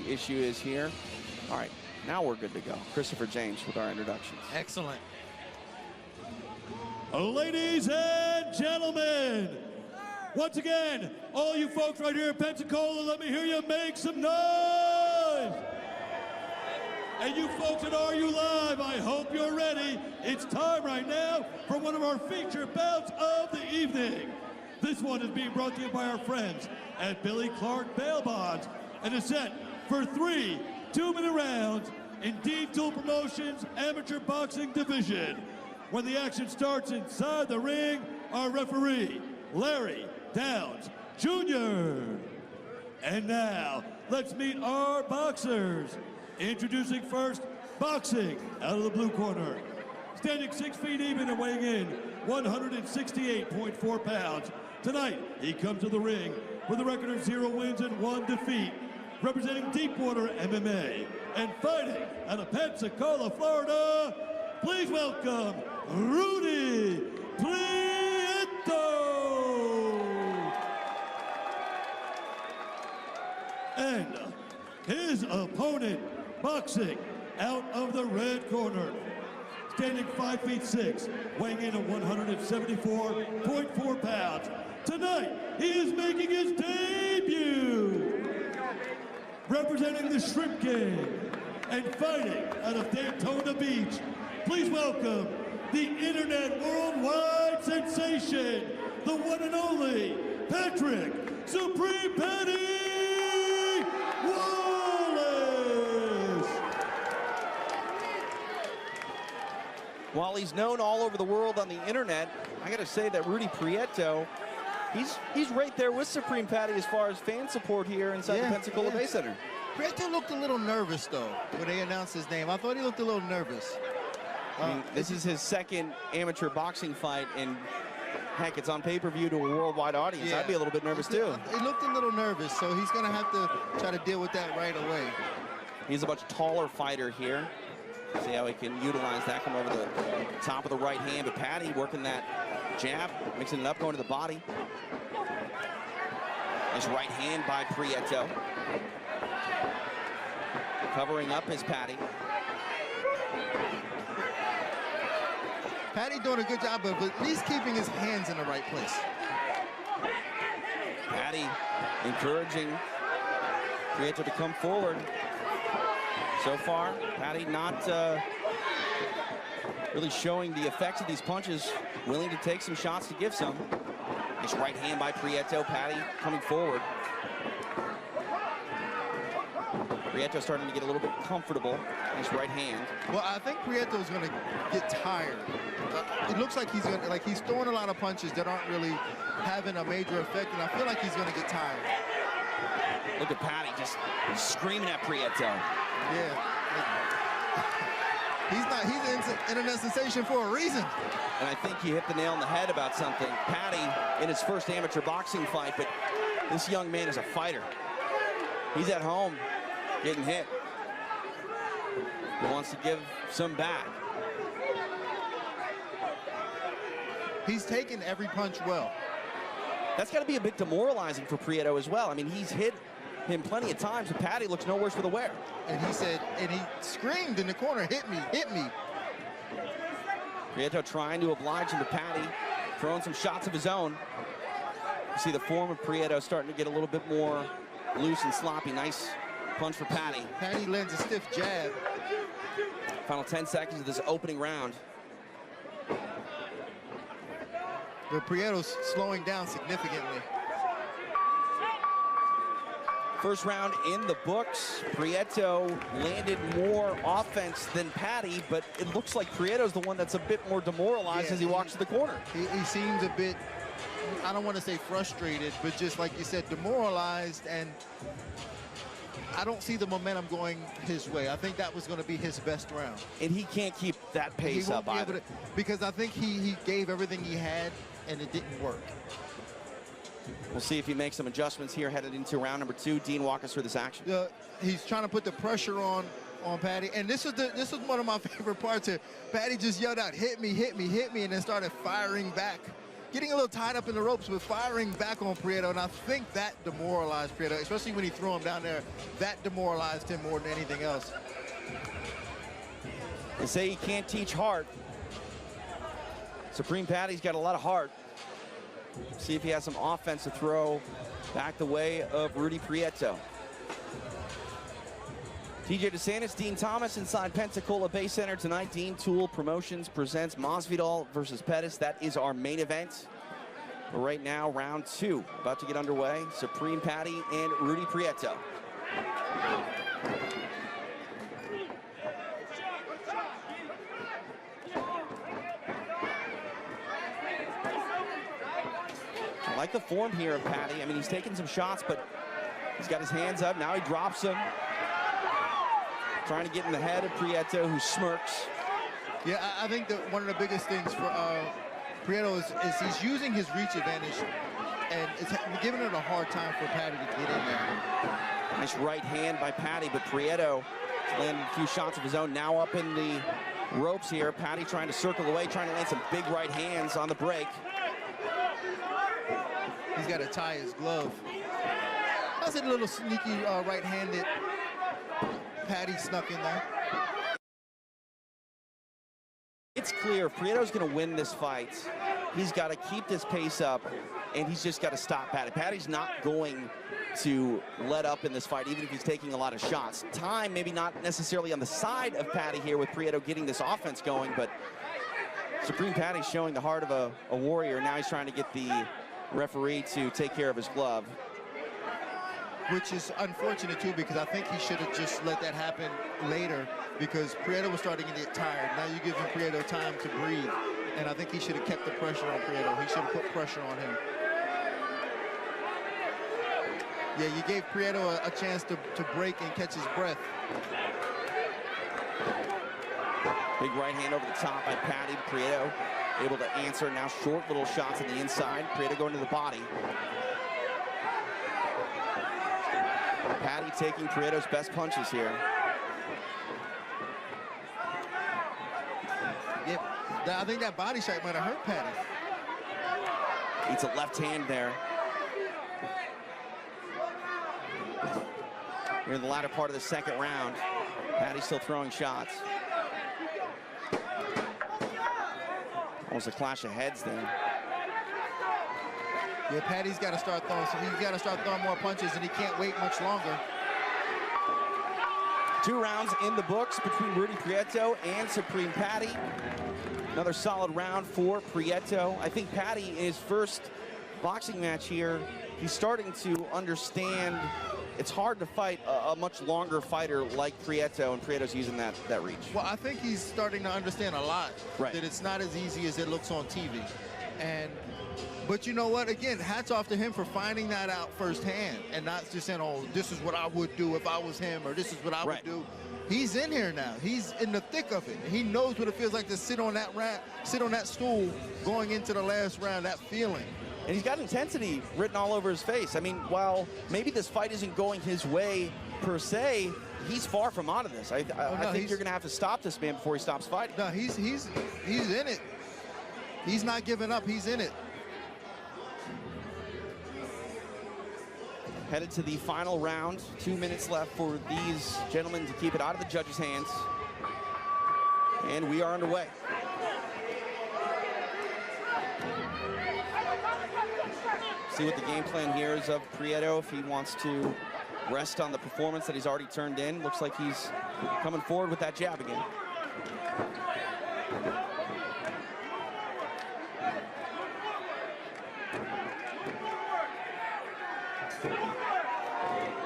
issue is here. All right, now we're good to go. Christopher James with our introductions. Excellent. Ladies and gentlemen, once again, all you folks right here in Pensacola, let me hear you make some noise. And you folks at Are You Live, I hope you're ready. It's time right now for one of our feature bouts of the evening. This one is being brought to you by our friends at Billy Clark Bail Bonds and is set for 3 2-minute rounds in Dean Tool Promotions Amateur Boxing Division. When the action starts inside the ring, our referee, Larry Downs Jr. And now, let's meet our boxers. Introducing first, boxing out of the blue corner. Standing 6 feet even and weighing in 168.4 pounds. Tonight, he comes to the ring with a record of 0 wins and 1 defeat, representing Deepwater MMA. And fighting out of Pensacola, Florida, please welcome Rudy Prieto. And his opponent, boxing out of the red corner, standing 5 feet 6, weighing in at 174.4 pounds. Tonight, he is making his debut, representing the Shrimp Gang and fighting out of Daytona Beach. Please welcome the internet worldwide sensation, the one and only Patrick Supreme Petty Wallace. While he's known all over the world on the internet, I gotta say that Rudy Prieto, he's right there with Supreme Patty as far as fan support here inside the Pensacola Bay Center. Prieto looked a little nervous, though, when they announced his name. I thought he looked a little nervous. I mean, this is his second amateur boxing fight, and heck, it's on pay-per-view to a worldwide audience. I'd be a little bit nervous too. He looked a little nervous, so he's gonna have to try to deal with that right away. He's a much taller fighter here. See how he can utilize that, come over the top of the right hand, but Patty working that jab, mixing it up, going to the body. Nice right hand by Prieto. Covering up his Patty. Patty doing a good job of at least keeping his hands in the right place. Patty encouraging Prieto to come forward. So far, Patty not really showing the effects of these punches, willing to take some shots to give some. Nice right hand by Prieto, Patty coming forward. Prieto starting to get a little bit comfortable. Nice right hand. Well, I think Prieto's going to get tired. It looks like he's throwing a lot of punches that aren't really having a major effect, and I feel like he's going to get tired. Look at Patty just screaming at Prieto. Yeah. He's an internet sensation for a reason. And I think he hit the nail on the head about something. Patty in his first amateur boxing fight, but this young man is a fighter. He's at home getting hit. He wants to give some back. He's taken every punch well. That's got to be a bit demoralizing for Prieto as well. I mean, he's hit him plenty of times, but Patty looks no worse for the wear. And he said, and he screamed in the corner, hit me, hit me. Prieto trying to oblige him to Patty, throwing some shots of his own. You see the form of Prieto starting to get a little bit more loose and sloppy. Nice punch for Patty. Patty lands a stiff jab. Final 10 seconds of this opening round. But Prieto's slowing down significantly. First round in the books. Prieto landed more offense than Patty, but it looks like Prieto's the one that's a bit more demoralized as he walks to the corner. He seems a bit, I don't want to say frustrated, but just like you said, demoralized, and I don't see the momentum going his way. I think that was going to be his best round. And he can't keep that pace up either. Because I think he gave everything he had, and it didn't work. We'll see if he makes some adjustments here headed into round number 2. Dean, walk us through this action. He's trying to put the pressure on Patty, and this was one of my favorite parts here. Patty just yelled out, hit me, hit me, hit me, and then started firing back getting a little tied up in the ropes with firing back on Prieto, and I think that demoralized Prieto, especially when he threw him down there. That demoralized him more than anything else. They say you can't teach heart. Supreme Patty's got a lot of heart. See if he has some offense to throw back the way of Rudy Prieto. TJ DeSantis, Dean Thomas inside Pensacola Bay Center tonight. Dean Tool Promotions presents Masvidal versus Pettis. That is our main event. But right now, round 2 about to get underway. Supreme Patty and Rudy Prieto. I like the form here of Patty. I mean, he's taking some shots, but he's got his hands up. Now he drops them. Trying to get in the head of Prieto, who smirks. Yeah, I think that one of the biggest things for Prieto is he's using his reach advantage, and it's giving it a hard time for Patty to get in there. Nice right hand by Patty, but Prieto landed a few shots of his own. Now up in the ropes here. Patty trying to circle away, trying to land some big right hands on the break. He's got to tie his glove. That's a little sneaky right-handed Patty snuck in there. It's clear if Prieto's going to win this fight, he's got to keep this pace up, and he's just got to stop Patty. Patty's not going to let up in this fight, even if he's taking a lot of shots. Time maybe not necessarily on the side of Patty here with Prieto getting this offense going, but Supreme Patty's showing the heart of a warrior. Now he's trying to get the referee to take care of his glove. Which is unfortunate too, because I think he should have just let that happen later, because Prieto was starting to get tired. Now you're giving Prieto time to breathe, and I think he should have kept the pressure on Prieto. He should have put pressure on him. Yeah, you gave Prieto a chance to break and catch his breath. Big right hand over the top by Patty. Prieto able to answer. Now short little shots on the inside. Prieto going to the body. Patty taking Prieto's best punches here. Yep, I think that body shot might have hurt Patty. Eats a left hand there. We're in the latter part of the second round. Patty's still throwing shots. Almost a clash of heads there. Yeah, Patty's got to start throwing. So he's got to start throwing more punches, and he can't wait much longer. 2 rounds in the books between Rudy Prieto and Supreme Patty. Another solid round for Prieto. I think Patty, in his first boxing match here, he's starting to understand it's hard to fight a much longer fighter like Prieto, and Prieto's using that reach. Well, I think he's starting to understand a lot, right, that it's not as easy as it looks on TV. But you know what? Again, hats off to him for finding that out firsthand and not just saying, oh, this is what I would do if I was him, or this is what I would do. He's in here now. He's in the thick of it. He knows what it feels like to sit on that stool going into the last round, that feeling. And he's got intensity written all over his face. I mean, while maybe this fight isn't going his way per se, he's far from out of this. I think you're going to have to stop this man before he stops fighting. No, he's in it. He's not giving up. He's in it. Headed to the final round. 2 minutes left for these gentlemen to keep it out of the judges' hands. And we are underway. See what the game plan here is of Prieto, if he wants to rest on the performance that he's already turned in. Looks like he's coming forward with that jab again.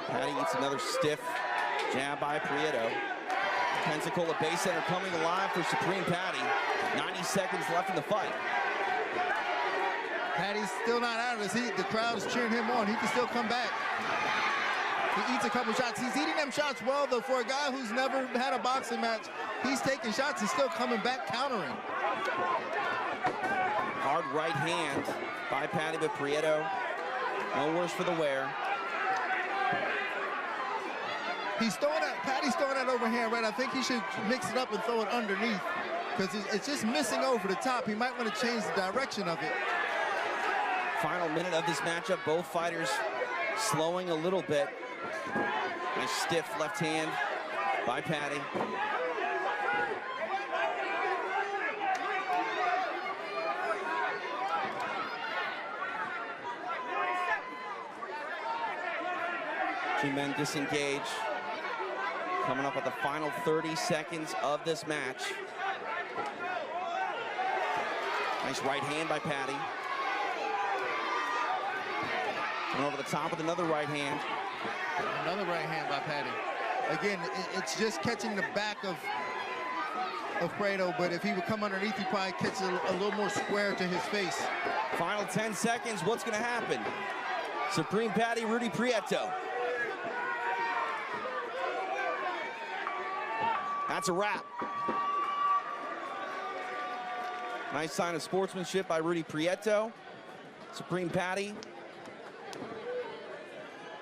Patty eats another stiff jab by Prieto. Pensacola Bay Center coming alive for Supreme Patty. 90 seconds left in the fight. Patty's still not out of this. The crowd is cheering him on. He can still come back. He eats a couple shots. He's eating them shots well, though. For a guy who's never had a boxing match, he's taking shots. He's still coming back, countering. Hard right hand by Patty, but Prieto, no worse for the wear. Patty's throwing that overhand right. I think he should mix it up and throw it underneath, because it's just missing over the top. He might want to change the direction of it. Final minute of this matchup, both fighters slowing a little bit. Nice stiff left hand by Paddy. Two men disengage. Coming up with the final 30 seconds of this match. Nice right hand by Paddy. And over the top with another right hand. Another right hand by Paddy. Again, it's just catching the back of Prado, but if he would come underneath, he probably catch a little more square to his face. Final 10 seconds, what's gonna happen? Supreme Paddy, Rudy Prieto. That's a wrap. Nice sign of sportsmanship by Rudy Prieto. Supreme Paddy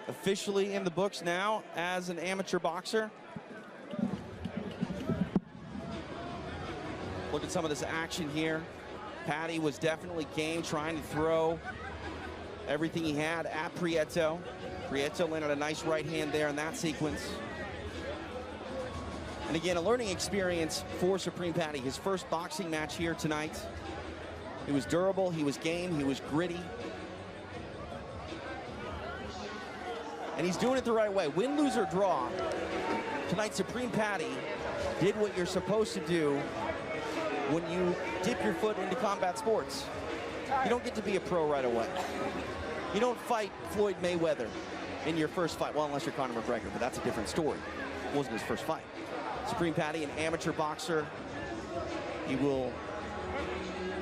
officially in the books now as an amateur boxer. Look at some of this action here. Paddy was definitely game, trying to throw everything he had at Prieto. Prieto landed a nice right hand there in that sequence. And again, a learning experience for Supreme Paddy. His first boxing match here tonight. He was durable, he was game, he was gritty. And he's doing it the right way. Win, lose, or draw. Tonight, Supreme Paddy did what you're supposed to do when you dip your foot into combat sports. You don't get to be a pro right away. You don't fight Floyd Mayweather in your first fight. Well, unless you're Conor McGregor, but that's a different story. It wasn't his first fight. Supreme Paddy, an amateur boxer. He will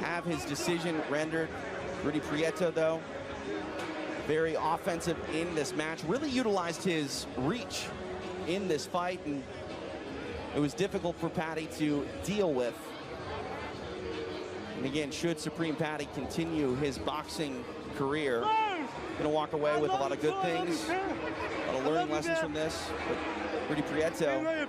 have his decision rendered. Rudy Prieto, though, very offensive in this match. Really utilized his reach in this fight, and it was difficult for Paddy to deal with. And again, should Supreme Paddy continue his boxing career, gonna walk away with a lot of good things, a lot of learning lessons from this. But Rudy Prieto